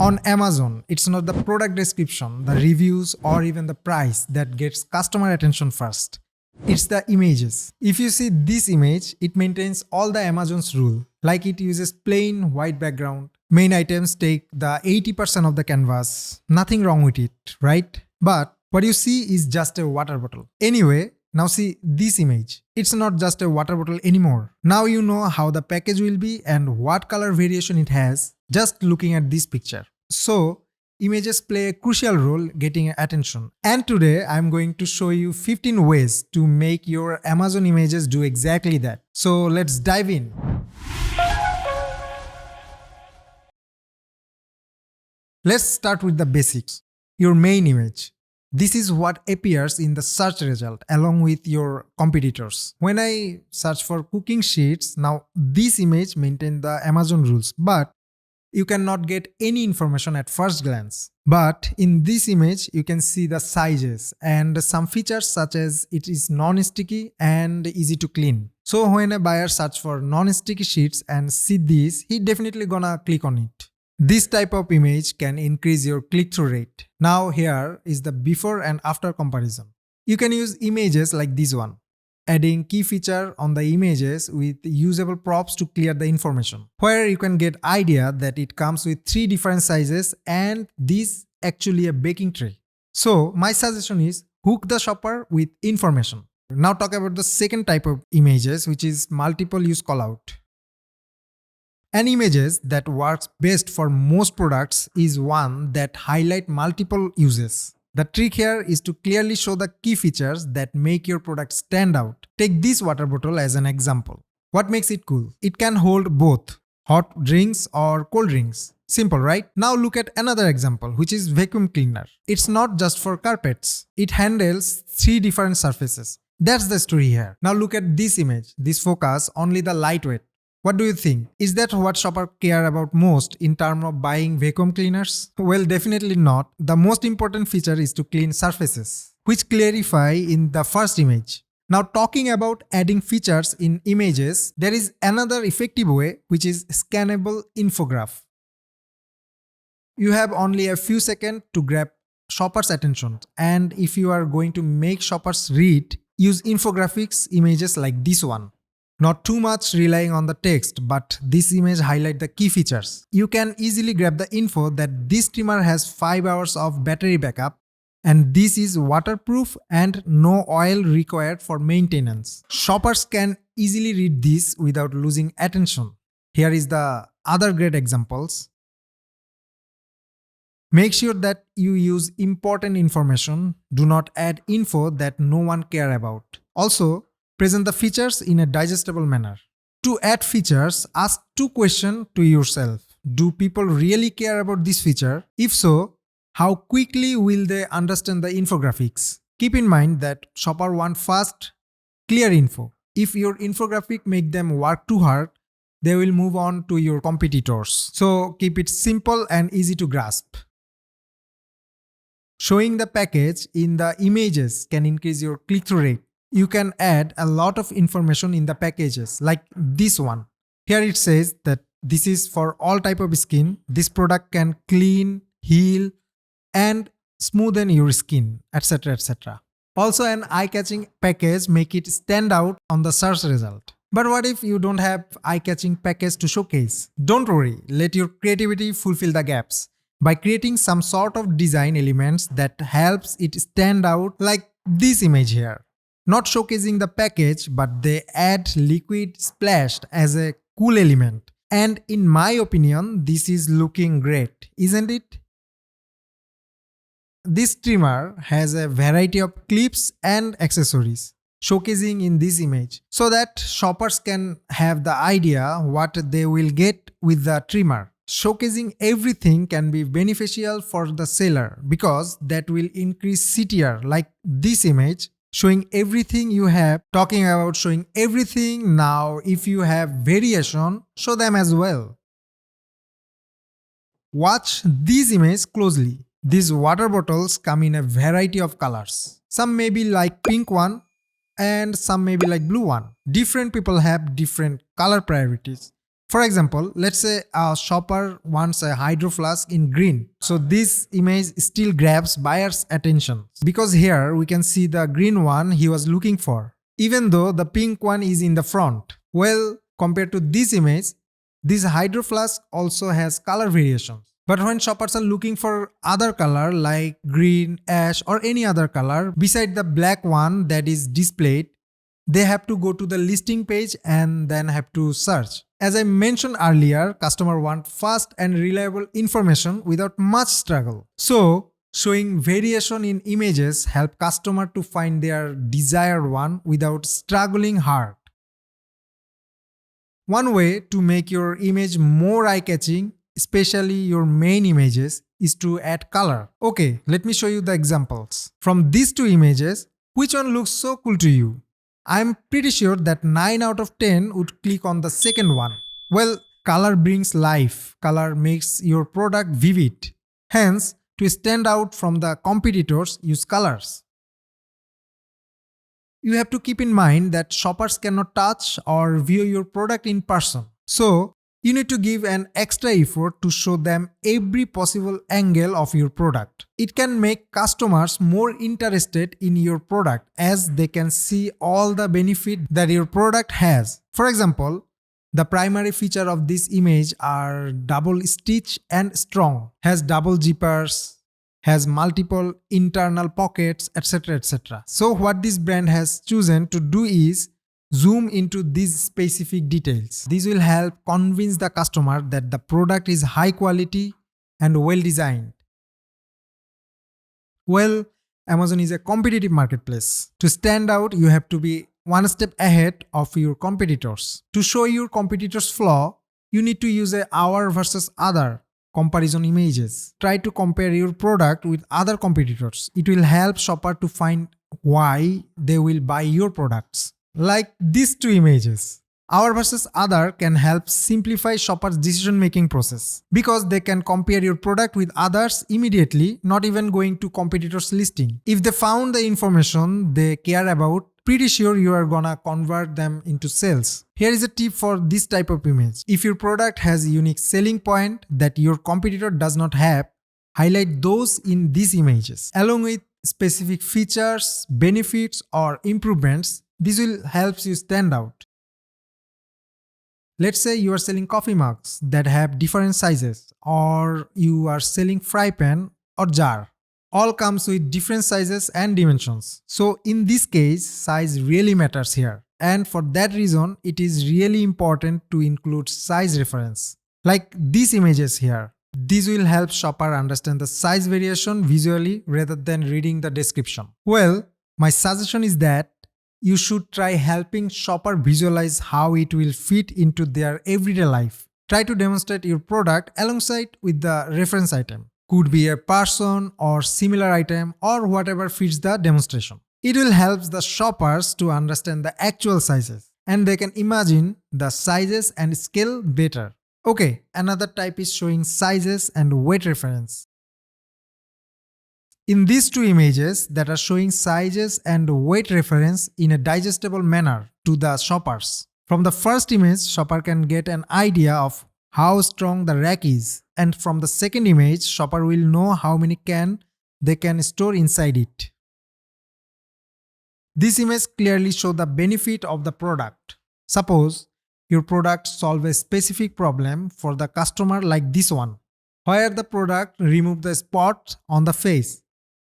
On Amazon, it's not the product description, the reviews, or even the price that gets customer attention first. It's the images. If you see this image, it maintains all the Amazon's rule, like it uses plain white background. Main items take the 80% of the canvas. Nothing wrong with it, right? But what you see is just a water bottle. Anyway, now see this image. It's not just a water bottle anymore. Now you know how the package will be and what color variation it has just looking at this picture. So, images play a crucial role getting attention. And today I'm going to show you 15 ways to make your Amazon images do exactly that. So let's dive in. Let's start with the basics. Your main image. This is what appears in the search result along with your competitors. When I search for cooking sheets, now this image maintains the Amazon rules, but you cannot get any information at first glance. But in this image, you can see the sizes and some features such as it is non-sticky and easy to clean. So when a buyer searches for non-sticky sheets and see this, he definitely gonna click on it. This type of image can increase your click-through rate. Now here is the before and after comparison. You can use images like this one, adding key feature on the images with usable props to clear the information, where you can get idea that it comes with 3 different sizes and this actually a baking tray. So my suggestion is hook the shopper with information. Now talk about the second type of images, which is multiple use callout. An images that works best for most products is one that highlight multiple uses. The trick here is to clearly show the key features that make your product stand out. Take this water bottle as an example. What makes it cool? It can hold both hot drinks or cold drinks. Simple, right? Now look at another example, which is vacuum cleaner. It's not just for carpets. It handles 3 different surfaces. That's the story here. Now look at this image. This focus only the lightweight. What do you think? Is that what shoppers care about most in terms of buying vacuum cleaners? Well, definitely not. The most important feature is to clean surfaces, which clarify in the first image. Now talking about adding features in images, there is another effective way, which is Scannable Infograph. You have only a few seconds to grab shoppers' attention, and if you are going to make shoppers read, use infographics images like this one. Not too much relying on the text, but this image highlight the key features. You can easily grab the info that this trimmer has 5 hours of battery backup and this is waterproof and no oil required for maintenance. Shoppers can easily read this without losing attention. Here is the other great examples. Make sure that you use important information. Do not add info that no one cares about. Also, present the features in a digestible manner. To add features, ask 2 questions to yourself. Do people really care about this feature? If so, how quickly will they understand the infographics? Keep in mind that shoppers want fast, clear info. If your infographic make them work too hard, they will move on to your competitors. So keep it simple and easy to grasp. Showing the package in the images can increase your click-through rate. You can add a lot of information in the packages like this one. Here it says that this is for all type of skin. This product can clean, heal and smoothen your skin, etc. etc. Also an eye-catching package make it stand out on the search result. But what if you don't have eye-catching package to showcase? Don't worry, let your creativity fulfill the gaps by creating some sort of design elements that helps it stand out like this image here. Not showcasing the package, but they add liquid splashed as a cool element. And in my opinion, this is looking great, isn't it? This trimmer has a variety of clips and accessories showcasing in this image so that shoppers can have the idea what they will get with the trimmer. Showcasing everything can be beneficial for the seller because that will increase CTR like this image. Showing everything you have, talking about showing everything. Now if you have variation, show them as well. Watch these images closely. These water bottles come in a variety of colors. Some may be like pink one and some may be like blue one. Different people have different color priorities. For example, let's say a shopper wants a hydro flask in green. So this image still grabs buyer's attention because here we can see the green one he was looking for, even though the pink one is in the front. Well, compared to this image, this hydro flask also has color variations. But when shoppers are looking for other color like green, ash or any other color beside the black one that is displayed, they have to go to the listing page and then have to search. As I mentioned earlier, customer want fast and reliable information without much struggle. So, showing variation in images help customer to find their desired one without struggling hard. One way to make your image more eye-catching, especially your main images, is to add color. Okay, let me show you the examples. From these two images, which one looks so cool to you? I'm pretty sure that 9 out of 10 would click on the second one. Well, color brings life. Color makes your product vivid. Hence, to stand out from the competitors, use colors. You have to keep in mind that shoppers cannot touch or view your product in person. So, you need to give an extra effort to show them every possible angle of your product. It can make customers more interested in your product as they can see all the benefit that your product has. For example, the primary feature of this image are double stitch and strong, has double zippers, has multiple internal pockets, etc. etc. So what this brand has chosen to do is zoom into these specific details. This will help convince the customer that the product is high quality and well designed. Well, Amazon is a competitive marketplace. To stand out, you have to be one step ahead of your competitors. To show your competitors' flaw, you need to use a our versus other comparison images. Try to compare your product with other competitors. It will help shopper to find why they will buy your products. Like these two images. Our versus other can help simplify shoppers' decision-making process because they can compare your product with others immediately, not even going to competitors' listing. If they found the information they care about, pretty sure you are gonna convert them into sales. Here is a tip for this type of image. If your product has a unique selling point that your competitor does not have, highlight those in these images, along with specific features, benefits, or improvements. This will help you stand out. Let's say you are selling coffee mugs that have different sizes, or you are selling fry pan or jar. All comes with different sizes and dimensions. So in this case, size really matters here. And for that reason, it is really important to include size reference. Like these images here. This will help shopper understand the size variation visually rather than reading the description. Well, my suggestion is that you should try helping shopper visualize how it will fit into their everyday life. Try to demonstrate your product alongside with the reference item. Could be a person or similar item or whatever fits the demonstration. It will help the shoppers to understand the actual sizes and they can imagine the sizes and scale better. Okay, another type is showing sizes and weight reference. In these two images that are showing sizes and weight reference in a digestible manner to the shoppers. From the first image, shopper can get an idea of how strong the rack is, and from the second image, shopper will know how many they can store inside it. This image clearly shows the benefit of the product. Suppose your product solves a specific problem for the customer like this one, where the product removes the spot on the face.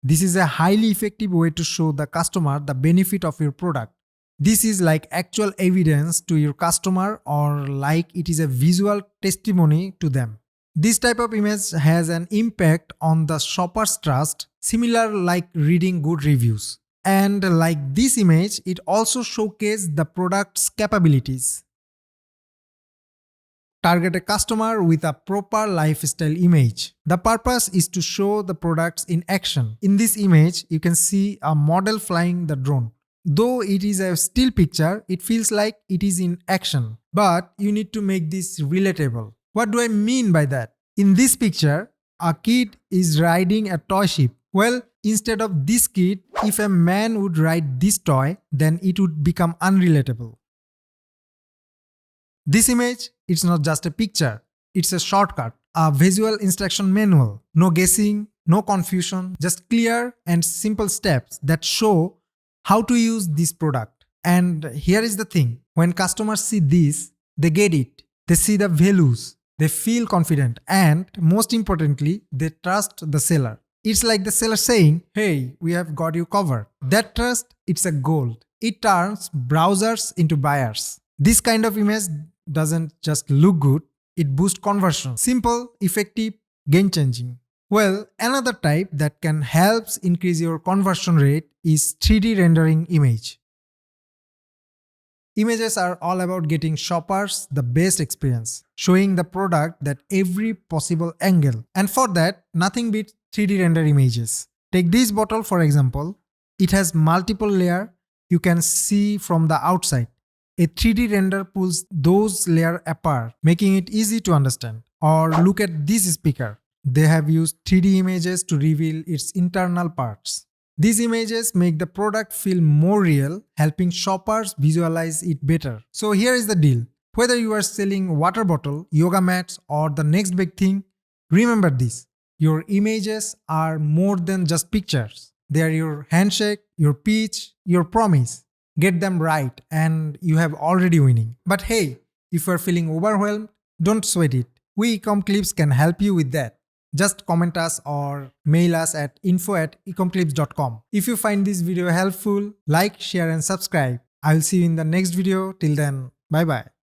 This is a highly effective way to show the customer the benefit of your product. This is like actual evidence to your customer or like it is a visual testimony to them. This type of image has an impact on the shopper's trust, similar like reading good reviews. And like this image, it also showcases the product's capabilities. Target a customer with a proper lifestyle image. The purpose is to show the products in action. In this image, you can see a model flying the drone. Though it is a still picture, it feels like it is in action. But you need to make this relatable. What do I mean by that? In this picture, a kid is riding a toy ship. Well, instead of this kid, if a man would ride this toy, then it would become unrelatable. This image, it's not just a picture, it's a shortcut, a visual instruction manual. No guessing, no confusion, just clear and simple steps that show how to use this product. And here is the thing, when customers see this, they get it. They see the values, they feel confident, and most importantly, they trust the seller. It's like the seller saying, hey, we have got you covered. That trust, it's a gold. It turns browsers into buyers. This kind of image doesn't just look good, it boosts conversion. Simple, effective, game-changing. Well, another type that can help increase your conversion rate is 3D rendering image. Images are all about getting shoppers the best experience, showing the product at every possible angle. And for that, nothing beats 3D render images. Take this bottle for example. It has multiple layers you can see from the outside. A 3D render pulls those layers apart, making it easy to understand. Or look at this speaker. They have used 3D images to reveal its internal parts. These images make the product feel more real, helping shoppers visualize it better. So here is the deal. Whether you are selling water bottle, yoga mats, or the next big thing, remember this. Your images are more than just pictures. They are your handshake, your pitch, your promise. Get them right and you have already winning. But hey, if you are feeling overwhelmed, don't sweat it. We Ecomclips can help you with that. Just comment us or mail us at info@ecomclips.com. If you find this video helpful, like, share and subscribe. I will see you in the next video. Till then, bye bye.